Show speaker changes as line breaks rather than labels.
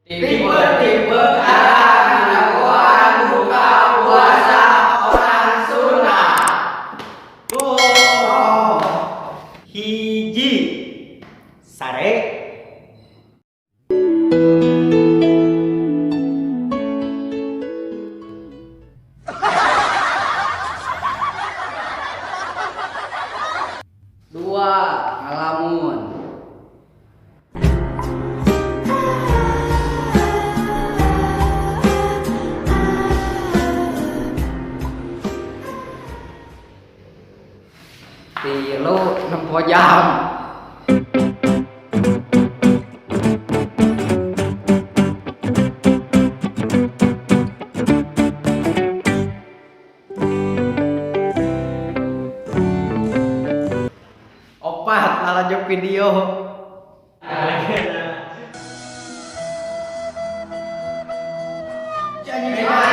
Tipe-tipe cara dilakukan buka puasa orang Sunda.
Oh, hiji sare,
Dua, ngalamun. Tilu, nempo jam. Opat, ngalajok video. Jangan